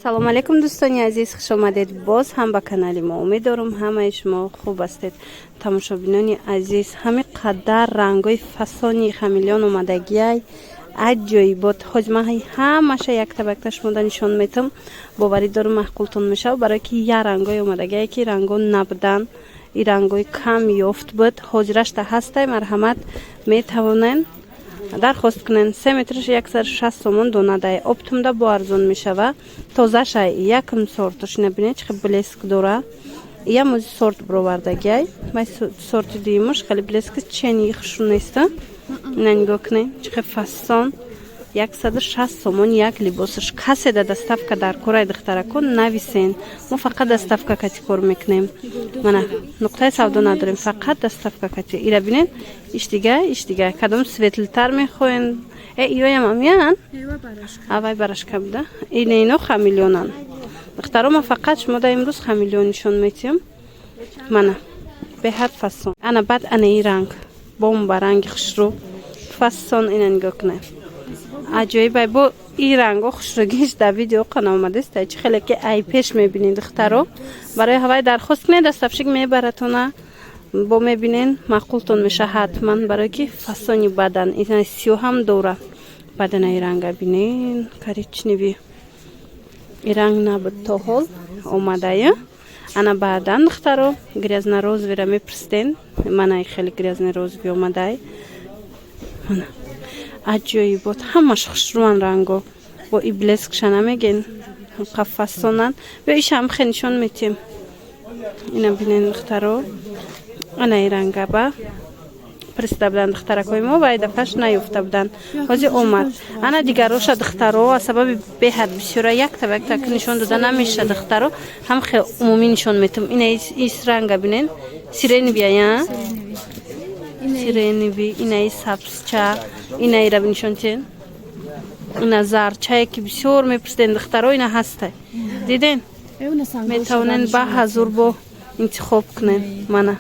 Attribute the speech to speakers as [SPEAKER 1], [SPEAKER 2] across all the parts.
[SPEAKER 1] салом алейкум дӯстони азиз, хуш омадед боз ҳам ба канали мо. Умеддорам ҳамаи шумо хуб ҳастед. Тамошобинони азиз, ҳамин қадар рангои фасони хамелеон омадагиай аҷоибот ҳоҷмаҳи ҳамаша якта ба якта шумода нишон метам. Боварӣ дорам маҳқултон мешав, барое ки я рангои омадагиай ки рангон набудан, и рангои кам ёфт буд. ҳозирашта ҳастай, марҳамат метавонен дархост кунен. 3 метраш 160 сомон донадай. Оптумда бо арзон мешава. Тозашай якм сорташ набинед чӣ блеск дора. Я музи сорт бровардагиай. Май сорти дуюмаш хеле блеск чени хушру неста. Нанго кунен чӣ фасон 160 сомон як либосаш. Касе да доставка дар кораи духтаракон нависен. Мо фақат доставка кати кор мекунем. Мана нуқтаи савдо надорем, фақат доставка кати. Ира бинен иштигай кадом светлтар мехоҳен. Иёям амян авай барашка буда. Ино хамелеонан. Духтаро ма фақат шумо да имрӯз хамелеон нишон метиҳам. Мана беҳад фасон. Ана бад ана и ранг. Бомба ранги хушрӯ. Фасон ина нигоҳ кунед. Аҷоибай бо ин ранго хушрӯгиш дар видео қана омадест. Чӣ хеле ки ай пеш мебинед духтаро. Барои ҳавай дархост кунед доставщик мебаратона. Бо мебинен маъқултон меша ҳатман, барое ки фасони бадан ина сиё ҳам дора. Бадана ин ранга бинен коричневи. Ин ранг набуд то ҳол омадая. Ана баъдан духтаро грязнорозовиро мепурсиден. Мана хеле грязнорозови омадай. Мана аҷоибот ҳамаш хушрӯан ранго. Бо и блескша намеген қафасонан. Бо ишам хе нишон метиҳем. Ина бинен духтаро. Ана ин ранга ба пурсида будан духтаракои мо ва дафташ наёфта будан. Ҳозир омад. Ана дигароша духтаро аз сабаби беҳад бисёра якта ба якта нишон дода намеша духтаро. Ҳам хеле умумӣ нишон метам. Ина ис ранга бинен сиреневия я. Сиреневи, ина и сабзча, ина ира нишон тен. Ина зарчае ки бисёр мепурсиден духтаро ина ҳастай. Диден? Метавонен ба ҳазур бо интихоб кунен. Мана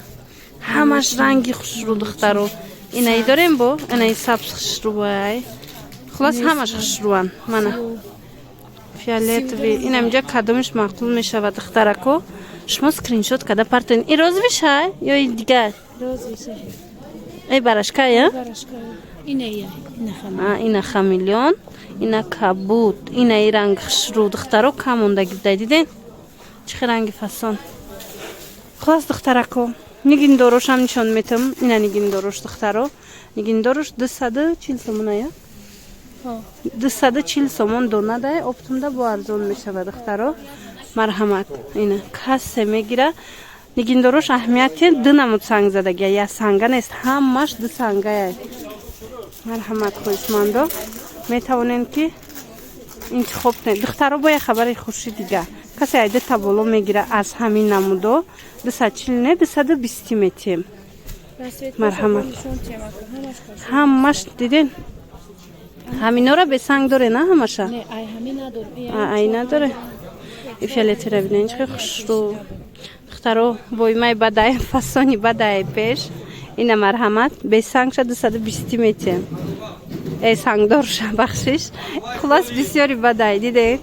[SPEAKER 1] ҳамаш ранги хушрӯ духтаро. Ина и дорем бо, ина и сабз хушрӯай. Хулос ҳамаш хушрӯан. Мана фиолетови, ина инҷа кадомиш маъқул мешава духтарако. Шумо скриншот када партен. И розовишай ё и дигар? Розовишай. Эй барашка я? Барашка. Ина хамелеон, ина кабут, ина и ранг хушрӯ духтаро кам мондаги будай. Диден? Чӣ ранги фасон. Хулос духтарако нигиндорошам нишон метам. Ина нигиндорош духтаро. Нигиндорош 240 сомон ая? 240 сомон донадай. Оптумда бо арзон мешава духтаро. Марҳамат. Ина касе мегира. Нигиндорош аҳамияти ду намуд санг задагия. Я санга нест, ҳамаш ду сангая. Марҳамат хоҳишмандо. Метавонен ки интихоб кунед. Духтаро бо я хабари хуши дига. Касе айда таболо мегира аз ҳамин намудо 240 не 220 метиҳем. Марҳамат. Ҳамаш диден? Ҳаминора бесанг доре на ҳамаша? Не, ай ҳамин надоре. Ай надоре. Фиолетира бинен чӣ хушрӯ. Духтаро бои май бадай фасони бадай пеш. Ина марҳамат бесангша 220 метиҳем. Эй сангдорша бахшиш. Хулос бисёри бадай дидед?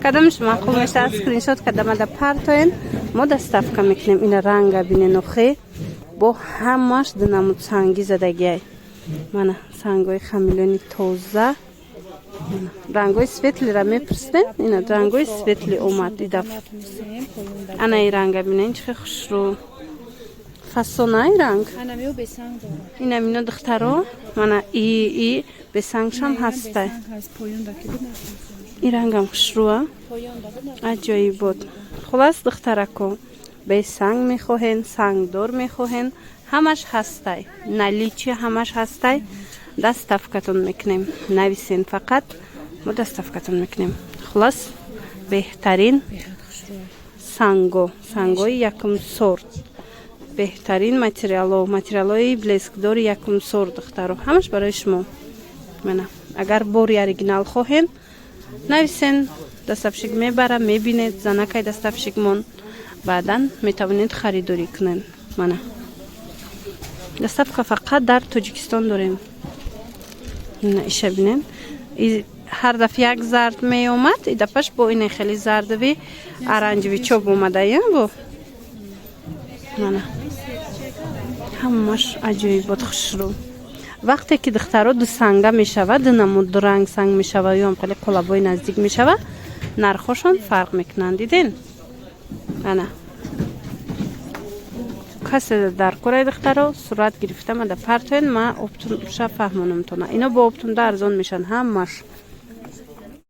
[SPEAKER 1] Кадомиш маъқул меша скриншот кадамада партоен. Мо доставка мекунем. Ина ранга бинен охе. Бо ҳамаш ду намуд санги задагиай. Мана сангои хамелеони тоза. Рангои светлиро мепурсиден. Ина рангои светли омад идаф. Ана и ранга бинен чӣ хушрӯ. Фасона и ранг. Ана мео бесанг дора. Ина мино духтаро. Мана и бесангшам ҳастай. И рангам хушрӯа. Аҷоибот. Хулос духтарако бесанг мехоҳен, сангдор мехоҳен, ҳамаш ҳастай. Наличи ҳамаш ҳастай. Доставкатон мекунем. Нависен фақат мо доставкатон мекунем. Хулос беҳтарин сангои якм сорт. Беҳтарин материалои блескдори якм сорт духтаро. Ҳамаш барои шумо. Мана агар бори оригинал хоҳен нависен, доставщик мебара, мебинед, занакай доставщикмон. Баъдан метавонед харидорӣ кунед. Мана доставка фақат дар Тоҷикистон дорем. Ина иша бинен. هر دفعه یک زرد می اومد، این دفعهش با این خیلی زردوی ارنجوی چوب اومده یا بو مانا همش عجیب بود خوشرو. وقتی که دخترها دو سنگه می شود، دو نمود دو رنگ سنگ می شود یا هم خیلی قلبای نزدیک می شود، نرخوشان فرق میکنند. دیدین انا کسی در کره دخترها صورت گرفته من در پرتوین ما اپتون فهمونم تونه اینا با اپتون در ارزان میشن همش.